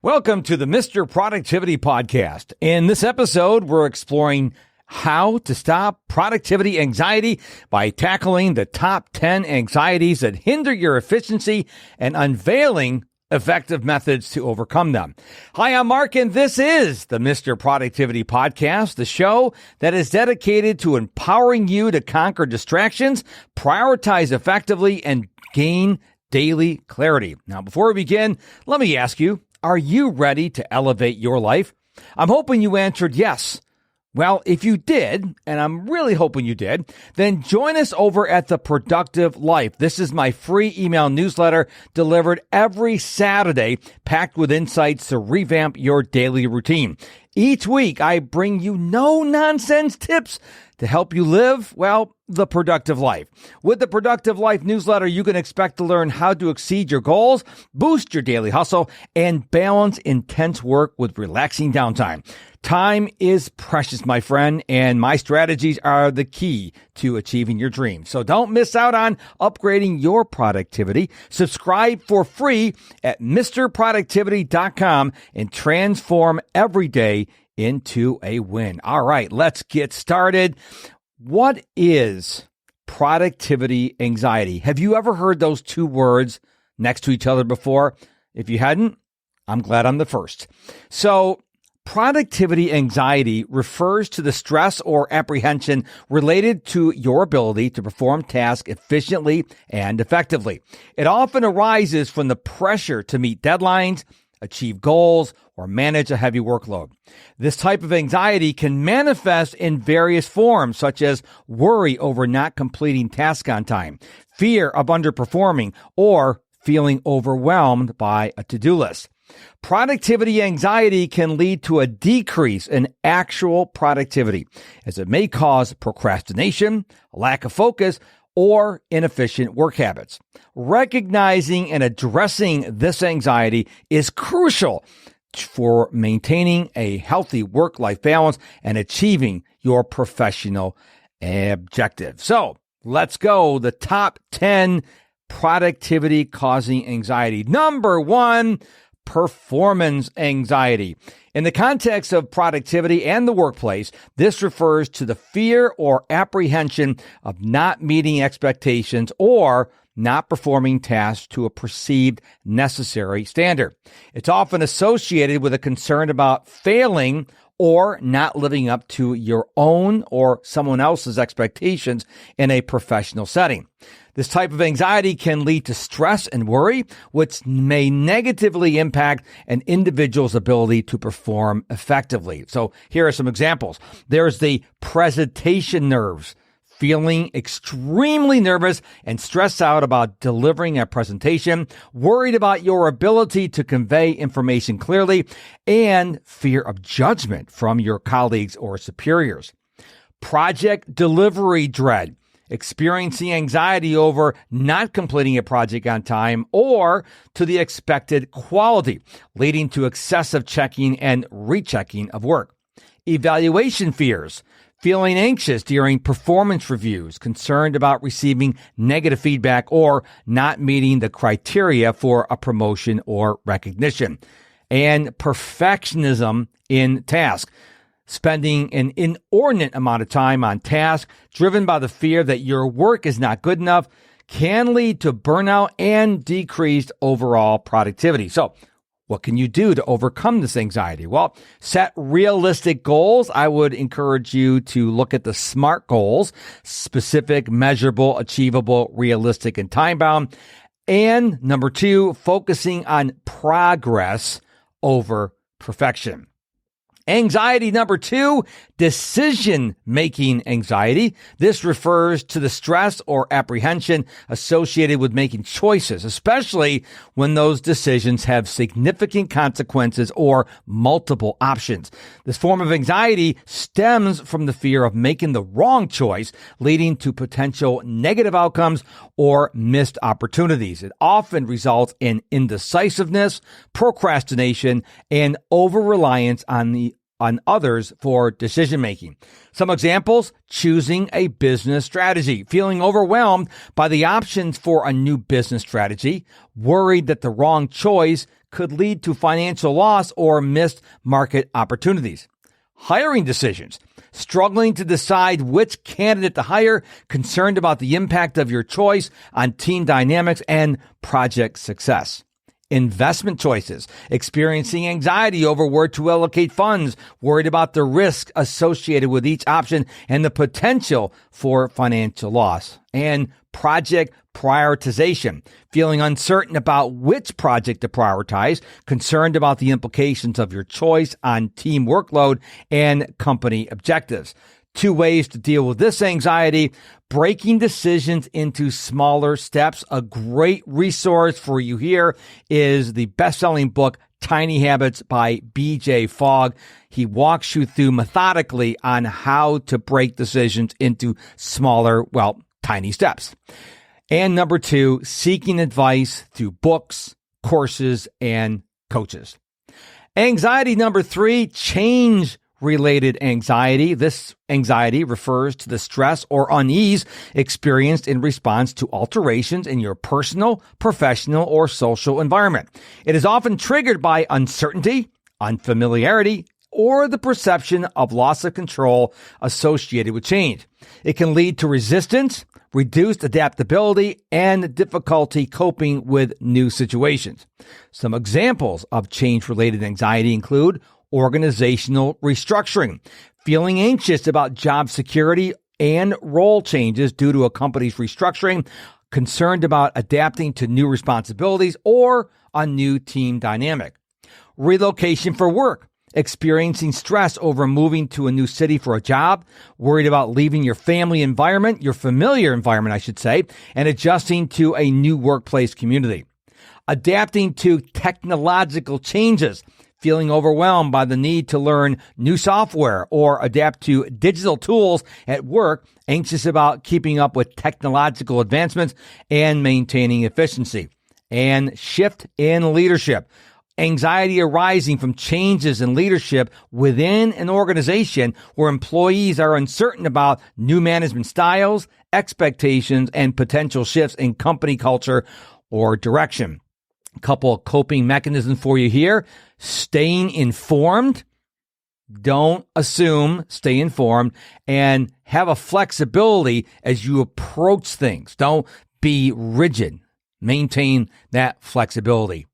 Welcome to the Mr. Productivity Podcast. In this episode, we're exploring how to stop productivity anxiety by tackling the top 10 anxieties that hinder your efficiency and unveiling effective methods to overcome them. Hi, I'm Mark, and this is the Mr. Productivity Podcast, the show that is dedicated to empowering you to conquer distractions, prioritize effectively, and gain daily clarity. Now, before we begin, let me ask you, are you ready to elevate your life? I'm hoping you answered yes. Well, if you did, and I'm really hoping you did, then join us over at The Productive Life. This is my free email newsletter delivered every Saturday, packed with insights to revamp your daily routine. Each week, I bring you no-nonsense tips to help you live, well, the productive life. With the Productive Life newsletter, you can expect to learn how to exceed your goals, boost your daily hustle, and balance intense work with relaxing downtime. Time is precious, my friend, and my strategies are the key to achieving your dreams. So don't miss out on upgrading your productivity. Subscribe for free at MrProductivity.com and transform every day into a win. All right, let's get started. What is productivity anxiety? Have you ever heard those two words next to each other before? If you hadn't, I'm glad I'm the first. So, productivity anxiety refers to the stress or apprehension related to your ability to perform tasks efficiently and effectively. It often arises from the pressure to meet deadlines, achieve goals, or manage a heavy workload. This type of anxiety can manifest in various forms, such as worry over not completing tasks on time, fear of underperforming, or feeling overwhelmed by a to-do list. Productivity anxiety can lead to a decrease in actual productivity, as it may cause procrastination, a lack of focus, or inefficient work habits. Recognizing and addressing this anxiety is crucial for maintaining a healthy work-life balance and achieving your professional objectives. So let's go. The top 10 productivity-causing anxiety. Number 1, performance anxiety. In the context of productivity and the workplace, this refers to the fear or apprehension of not meeting expectations or not performing tasks to a perceived necessary standard. It's often associated with a concern about failing or not living up to your own or someone else's expectations in a professional setting. This type of anxiety can lead to stress and worry, which may negatively impact an individual's ability to perform effectively. So here are some examples. There's the presentation nerves, feeling extremely nervous and stressed out about delivering a presentation, worried about your ability to convey information clearly, and fear of judgment from your colleagues or superiors. Project delivery dread, experiencing anxiety over not completing a project on time or to the expected quality, leading to excessive checking and rechecking of work. Evaluation fears, feeling anxious during performance reviews, concerned about receiving negative feedback or not meeting the criteria for a promotion or recognition. And perfectionism in task, spending an inordinate amount of time on tasks driven by the fear that your work is not good enough can lead to burnout and decreased overall productivity. So, what can you do to overcome this anxiety? Well, set realistic goals. I would encourage you to look at the SMART goals: specific, measurable, achievable, realistic, and time-bound. And number 2, focusing on progress over perfection. Anxiety number 2, decision-making anxiety. This refers to the stress or apprehension associated with making choices, especially when those decisions have significant consequences or multiple options. This form of anxiety stems from the fear of making the wrong choice, leading to potential negative outcomes or missed opportunities. It often results in indecisiveness, procrastination, and over-reliance on others for decision-making. Some examples: choosing a business strategy, feeling overwhelmed by the options for a new business strategy, worried that the wrong choice could lead to financial loss or missed market opportunities. Hiring decisions, struggling to decide which candidate to hire, concerned about the impact of your choice on team dynamics and project success. Investment choices, experiencing anxiety over where to allocate funds, worried about the risk associated with each option and the potential for financial loss. And project prioritization, feeling uncertain about which project to prioritize, concerned about the implications of your choice on team workload and company objectives. 2 ways to deal with this anxiety: breaking decisions into smaller steps. A great resource for you here is the best-selling book, Tiny Habits by B.J. Fogg. He walks you through methodically on how to break decisions into smaller, tiny steps. And number 2, seeking advice through books, courses, and coaches. Anxiety number 3, change-related anxiety. This anxiety refers to the stress or unease experienced in response to alterations in your personal, professional, or social environment. It is often triggered by uncertainty, unfamiliarity, or the perception of loss of control associated with change. It can lead to resistance, reduced adaptability, and difficulty coping with new situations. Some examples of change-related anxiety include organizational restructuring, feeling anxious about job security and role changes due to a company's restructuring, concerned about adapting to new responsibilities or a new team dynamic. Relocation for work, experiencing stress over moving to a new city for a job, worried about leaving your family environment, your familiar environment, I should say, and adjusting to a new workplace community. Adapting to technological changes, feeling overwhelmed by the need to learn new software or adapt to digital tools at work, anxious about keeping up with technological advancements and maintaining efficiency. And shift in leadership, anxiety arising from changes in leadership within an organization where employees are uncertain about new management styles, expectations, and potential shifts in company culture or direction. A couple of coping mechanisms for you here. Staying informed. Don't assume, stay informed, and have a flexibility as you approach things. Don't be rigid. Maintain that flexibility.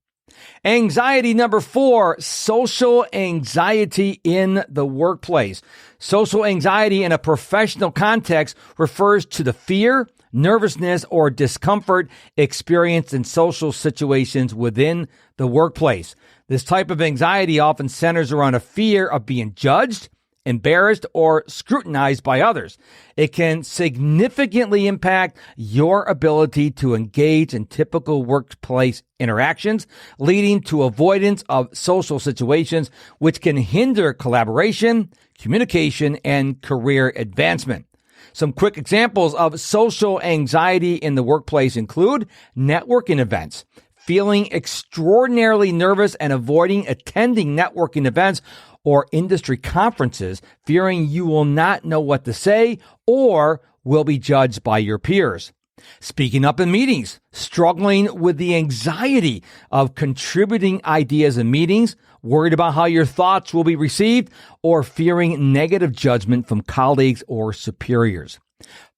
Anxiety number 4, social anxiety in the workplace. Social anxiety in a professional context refers to the fear, nervousness, or discomfort experienced in social situations within the workplace. This type of anxiety often centers around a fear of being judged, embarrassed, or scrutinized by others. It can significantly impact your ability to engage in typical workplace interactions, leading to avoidance of social situations, which can hinder collaboration, communication, and career advancement. Some quick examples of social anxiety in the workplace include networking events, feeling extraordinarily nervous and avoiding attending networking events or industry conferences, fearing you will not know what to say or will be judged by your peers. Speaking up in meetings, struggling with the anxiety of contributing ideas in meetings, worried about how your thoughts will be received, or fearing negative judgment from colleagues or superiors.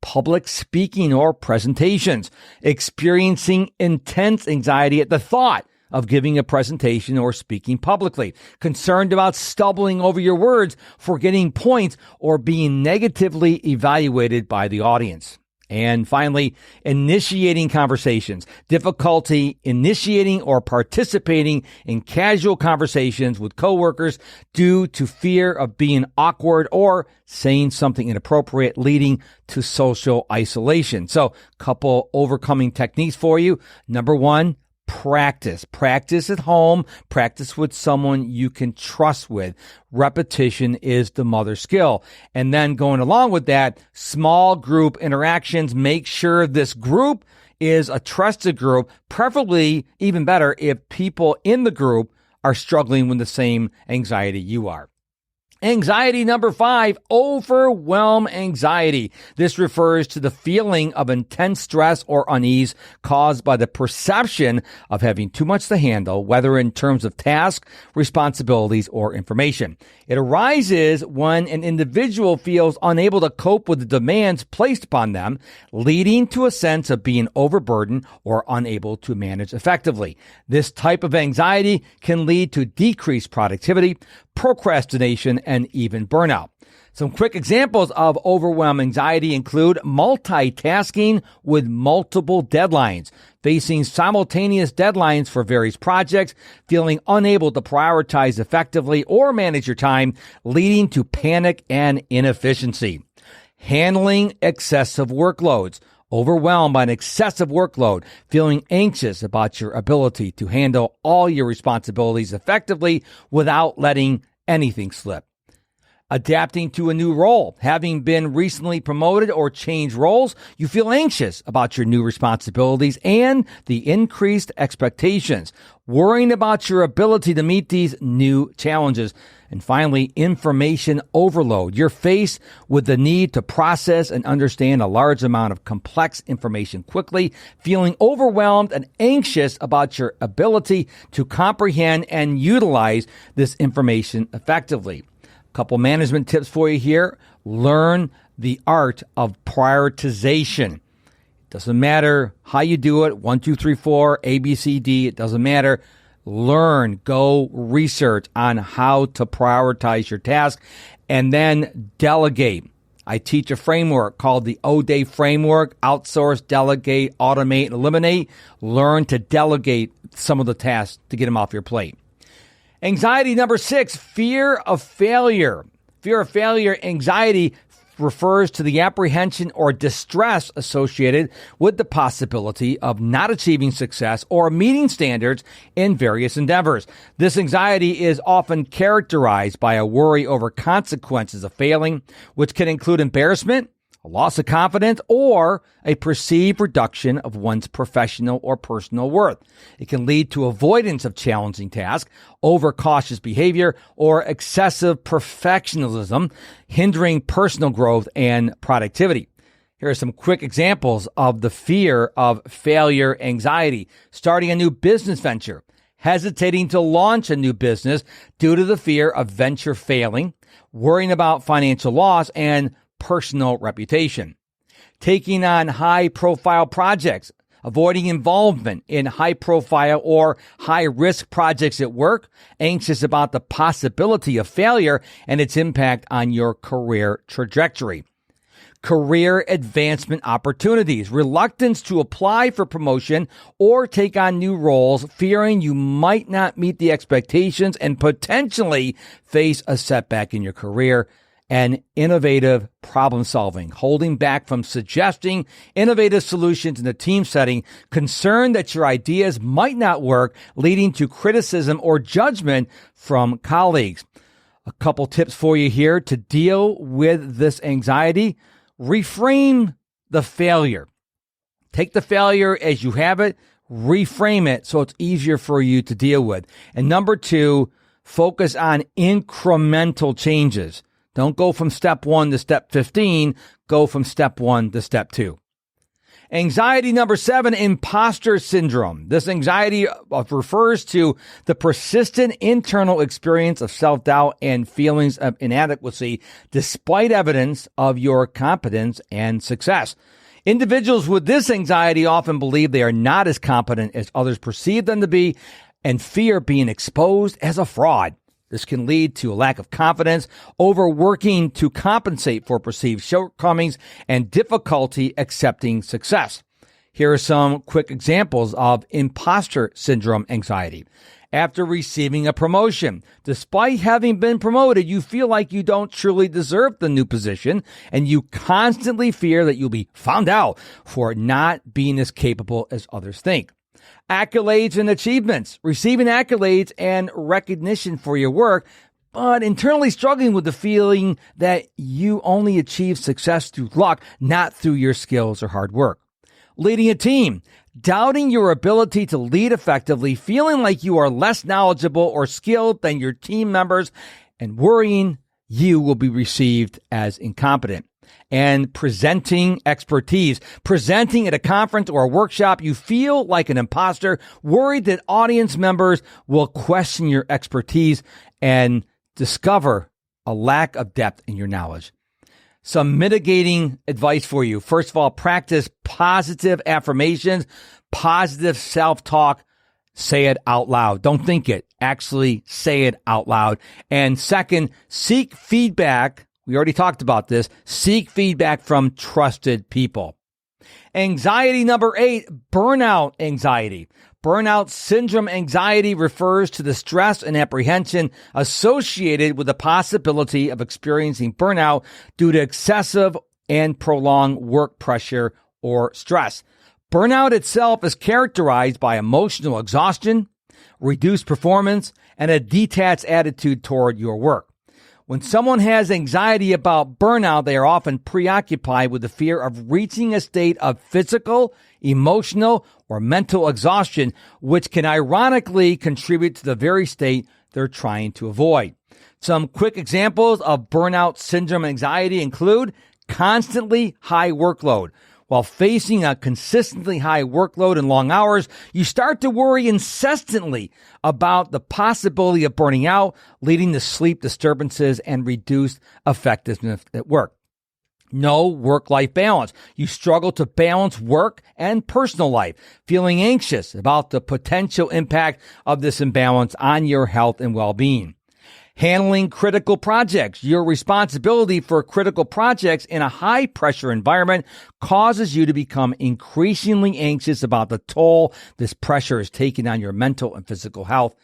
Public speaking or presentations, experiencing intense anxiety at the thought of giving a presentation or speaking publicly, concerned about stumbling over your words, forgetting points, or being negatively evaluated by the audience. And finally, initiating conversations, difficulty initiating or participating in casual conversations with coworkers due to fear of being awkward or saying something inappropriate, leading to social isolation. So, couple overcoming techniques for you. Number 1, practice. Practice at home. Practice with someone you can trust with. Repetition is the mother skill. And then going along with that, small group interactions. Make sure this group is a trusted group, preferably even better if people in the group are struggling with the same anxiety you are. Anxiety number 5, overwhelm anxiety. This refers to the feeling of intense stress or unease caused by the perception of having too much to handle, whether in terms of tasks, responsibilities, or information. It arises when an individual feels unable to cope with the demands placed upon them, leading to a sense of being overburdened or unable to manage effectively. This type of anxiety can lead to decreased productivity, procrastination, and even burnout. Some quick examples of overwhelm anxiety include multitasking with multiple deadlines, facing simultaneous deadlines for various projects, feeling unable to prioritize effectively or manage your time, leading to panic and inefficiency. Handling excessive workloads. Overwhelmed by an excessive workload, feeling anxious about your ability to handle all your responsibilities effectively without letting anything slip. Adapting to a new role. Having been recently promoted or changed roles, you feel anxious about your new responsibilities and the increased expectations, worrying about your ability to meet these new challenges. And finally, information overload. You're faced with the need to process and understand a large amount of complex information quickly, feeling overwhelmed and anxious about your ability to comprehend and utilize this information effectively. Couple management tips for you here. Learn the art of prioritization. Doesn't matter how you do it. 1, 2, 3, 4, A, B, C, D. It doesn't matter. Learn, go research on how to prioritize your task, and then delegate. I teach a framework called the O-Day framework: outsource, delegate, automate, and eliminate. Learn to delegate some of the tasks to get them off your plate. Anxiety number 6, fear of failure. Fear of failure anxiety refers to the apprehension or distress associated with the possibility of not achieving success or meeting standards in various endeavors. This anxiety is often characterized by a worry over consequences of failing, which can include embarrassment, a loss of confidence, or a perceived reduction of one's professional or personal worth. It can lead to avoidance of challenging tasks, overcautious behavior, or excessive perfectionism, hindering personal growth and productivity. Here are some quick examples of the fear of failure anxiety. Starting a new business venture, hesitating to launch a new business due to the fear of venture failing, worrying about financial loss, and personal reputation. Taking on high-profile projects, avoiding involvement in high-profile or high-risk projects at work, anxious about the possibility of failure and its impact on your career trajectory. Career advancement opportunities, reluctance to apply for promotion or take on new roles, fearing you might not meet the expectations and potentially face a setback in your career. And innovative problem solving, holding back from suggesting innovative solutions in a team setting, concern that your ideas might not work, leading to criticism or judgment from colleagues. A couple tips for you here to deal with this anxiety. Reframe the failure. Take the failure as you have it, reframe it so it's easier for you to deal with. And number 2, focus on incremental changes. Don't go from step 1 to step 15. Go from step 1 to step 2. Anxiety number 7, imposter syndrome. This anxiety refers to the persistent internal experience of self-doubt and feelings of inadequacy despite evidence of your competence and success. Individuals with this anxiety often believe they are not as competent as others perceive them to be and fear being exposed as a fraud. This can lead to a lack of confidence, overworking to compensate for perceived shortcomings, and difficulty accepting success. Here are some quick examples of imposter syndrome anxiety. After receiving a promotion, despite having been promoted, you feel like you don't truly deserve the new position, and you constantly fear that you'll be found out for not being as capable as others think. Accolades and achievements, receiving accolades and recognition for your work, but internally struggling with the feeling that you only achieve success through luck, not through your skills or hard work. Leading a team, doubting your ability to lead effectively, feeling like you are less knowledgeable or skilled than your team members, and worrying you will be received as incompetent. And presenting expertise. Presenting at a conference or a workshop, you feel like an imposter, worried that audience members will question your expertise and discover a lack of depth in your knowledge. Some mitigating advice for you. First of all, practice positive affirmations, positive self-talk. Say it out loud. Don't think it. Actually say it out loud. And second, seek feedback. We already talked about this. Seek feedback from trusted people. Anxiety number 8, burnout anxiety. Burnout syndrome anxiety refers to the stress and apprehension associated with the possibility of experiencing burnout due to excessive and prolonged work pressure or stress. Burnout itself is characterized by emotional exhaustion, reduced performance, and a detached attitude toward your work. When someone has anxiety about burnout, they are often preoccupied with the fear of reaching a state of physical, emotional, or mental exhaustion, which can ironically contribute to the very state they're trying to avoid. Some quick examples of burnout syndrome anxiety include constantly high workload. While facing a consistently high workload and long hours, you start to worry incessantly about the possibility of burning out, leading to sleep disturbances and reduced effectiveness at work. No work-life balance. You struggle to balance work and personal life, feeling anxious about the potential impact of this imbalance on your health and well-being. Handling critical projects. Your responsibility for critical projects in a high-pressure environment causes you to become increasingly anxious about the toll this pressure is taking on your mental and physical health,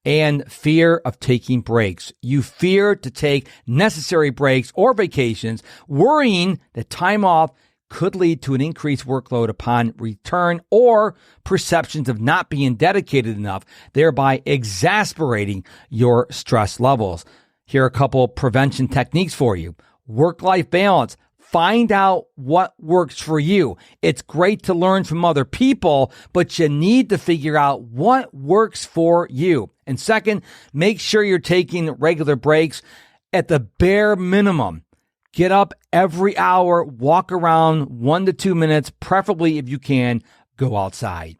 and fear of taking breaks. You fear to take necessary breaks or vacations, worrying that time off could lead to an increased workload upon return or perceptions of not being dedicated enough, thereby exasperating your stress levels. Here are a couple prevention techniques for you. Work-life balance. Find out what works for you. It's great to learn from other people, but you need to figure out what works for you. And second, make sure you're taking regular breaks at the bare minimum. Get up every hour, walk around 1 to 2 minutes, preferably if you can, go outside.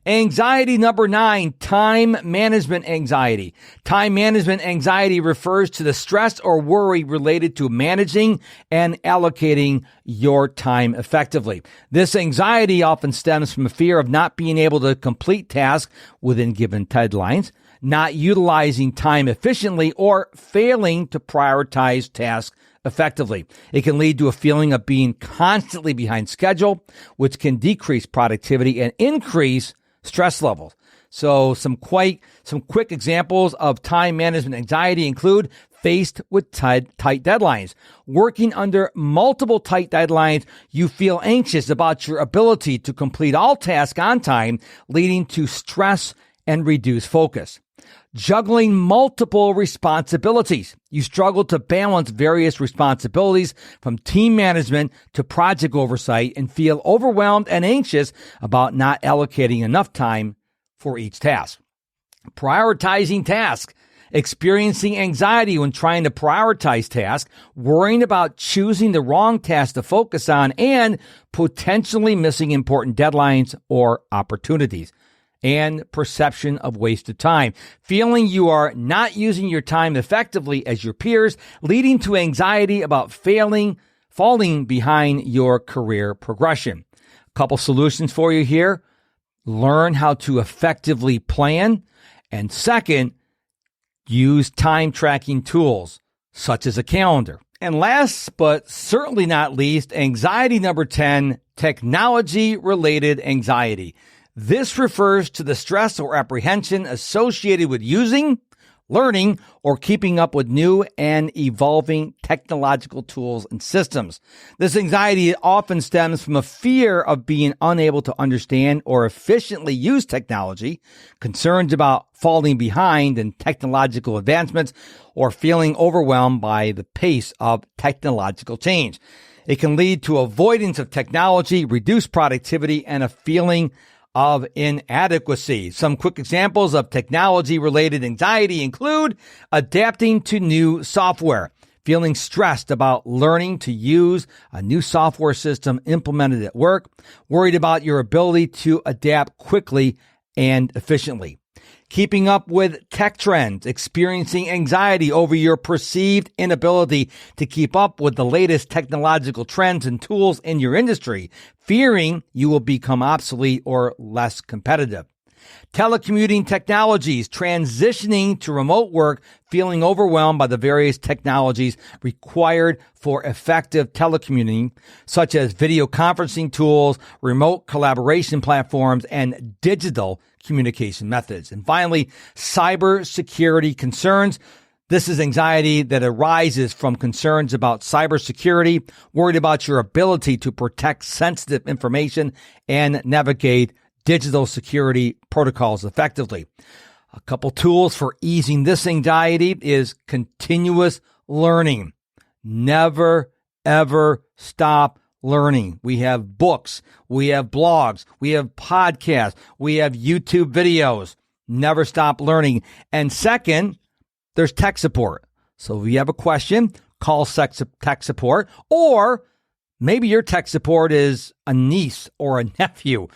Anxiety number 9, time management anxiety. Time management anxiety refers to the stress or worry related to managing and allocating your time effectively. This anxiety often stems from a fear of not being able to complete tasks within given deadlines, not utilizing time efficiently, or failing to prioritize tasks effectively. It can lead to a feeling of being constantly behind schedule, which can decrease productivity and increase stress levels. So some quick examples of time management anxiety include faced with tight deadlines. Working under multiple tight deadlines, you feel anxious about your ability to complete all tasks on time, leading to stress and reduced focus. Juggling multiple responsibilities. You struggle to balance various responsibilities from team management to project oversight and feel overwhelmed and anxious about not allocating enough time for each task. Prioritizing tasks. Experiencing anxiety when trying to prioritize tasks, worrying about choosing the wrong task to focus on, and potentially missing important deadlines or opportunities. And perception of wasted time. Feeling you are not using your time effectively as your peers, leading to anxiety about falling behind your career progression. A couple solutions for you here. Learn how to effectively plan. And second, use time tracking tools such as a calendar. And last but certainly not least, anxiety number 10, technology-related anxiety. This refers to the stress or apprehension associated with using, learning, or keeping up with new and evolving technological tools and systems. This anxiety often stems from a fear of being unable to understand or efficiently use technology, concerns about falling behind in technological advancements, or feeling overwhelmed by the pace of technological change. It can lead to avoidance of technology, reduced productivity, and a feeling of inadequacy. Some quick examples of technology-related anxiety include adapting to new software, feeling stressed about learning to use a new software system implemented at work, worried about your ability to adapt quickly and efficiently, keeping up with tech trends, experiencing anxiety over your perceived inability to keep up with the latest technological trends and tools in your industry, fearing you will become obsolete or less competitive. Telecommuting technologies, transitioning to remote work, feeling overwhelmed by the various technologies required for effective telecommuting, such as video conferencing tools, remote collaboration platforms, and digital communication methods. And finally, cybersecurity concerns. This is anxiety that arises from concerns about cybersecurity, worried about your ability to protect sensitive information and navigate digital security protocols effectively. A couple tools for easing this anxiety is continuous learning. Never, ever stop learning. We have books, we have blogs, we have podcasts, we have YouTube videos. Never stop learning. And second, there's tech support. So if you have a question, call tech support, or maybe your tech support is a niece or a nephew.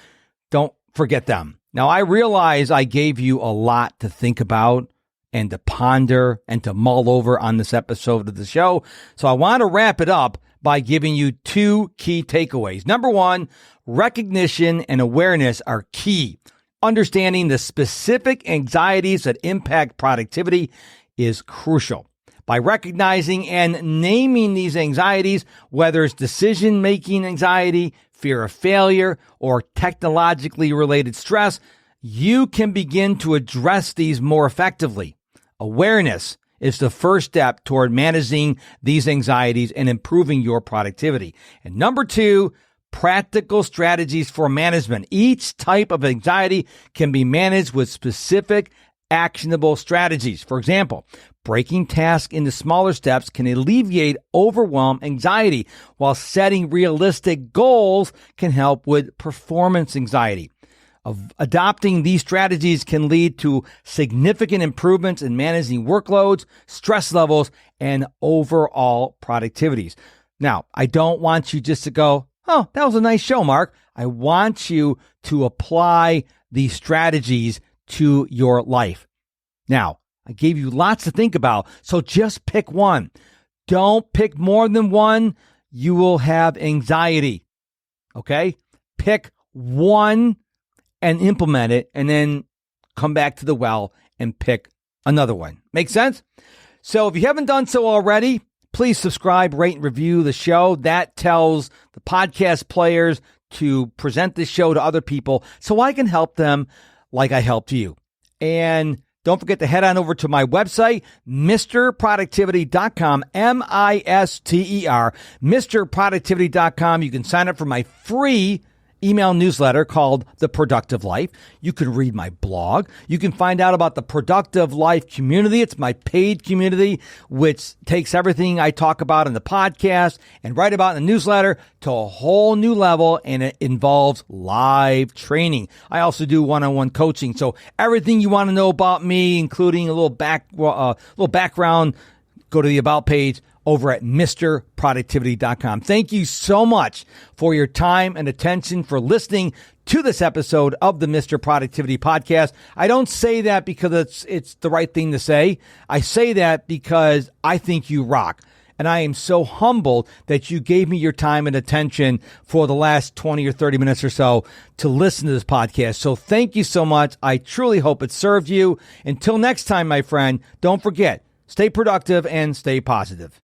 Don't forget them. Now, I realize I gave you a lot to think about and to ponder and to mull over on this episode of the show. So I want to wrap it up by giving you two key takeaways. Number one, recognition and awareness are key. Understanding the specific anxieties that impact productivity is crucial. By recognizing and naming these anxieties, whether it's decision-making anxiety, fear of failure, or technologically related stress, you can begin to address these more effectively. Awareness is the first step toward managing these anxieties and improving your productivity. And number two, practical strategies for management. Each type of anxiety can be managed with specific actionable strategies. For example, breaking tasks into smaller steps can alleviate overwhelm anxiety, while setting realistic goals can help with performance anxiety. Adopting these strategies can lead to significant improvements in managing workloads, stress levels, and overall productivities. Now, I don't want you just to go, oh, that was a nice show, Mark. I want you to apply these strategies to your life. Now, I gave you lots to think about, so just pick one. Don't pick more than one. You will have anxiety. Okay? Pick one and implement it, and then come back to the well and pick another one. Make sense? So if you haven't done so already, please subscribe, rate, and review the show. That tells the podcast players to present this show to other people so I can help them like I helped you. And don't forget to head on over to my website, MrProductivity.com, MISTER, MrProductivity.com. You can sign up for my free email newsletter called The Productive Life. You can read my blog. You can find out about the Productive Life community. It's my paid community, which takes everything I talk about in the podcast and write about in the newsletter to a whole new level, and it involves live training. I also do one-on-one coaching. So everything you want to know about me, including a little background, go to the About page over at MrProductivity.com. Thank you so much for your time and attention, for listening to this episode of the Mr. Productivity Podcast. I don't say that because it's the right thing to say. I say that because I think you rock. And I am so humbled that you gave me your time and attention for the last 20 or 30 minutes or so to listen to this podcast. So thank you so much. I truly hope it served you. Until next time, my friend, don't forget, stay productive and stay positive.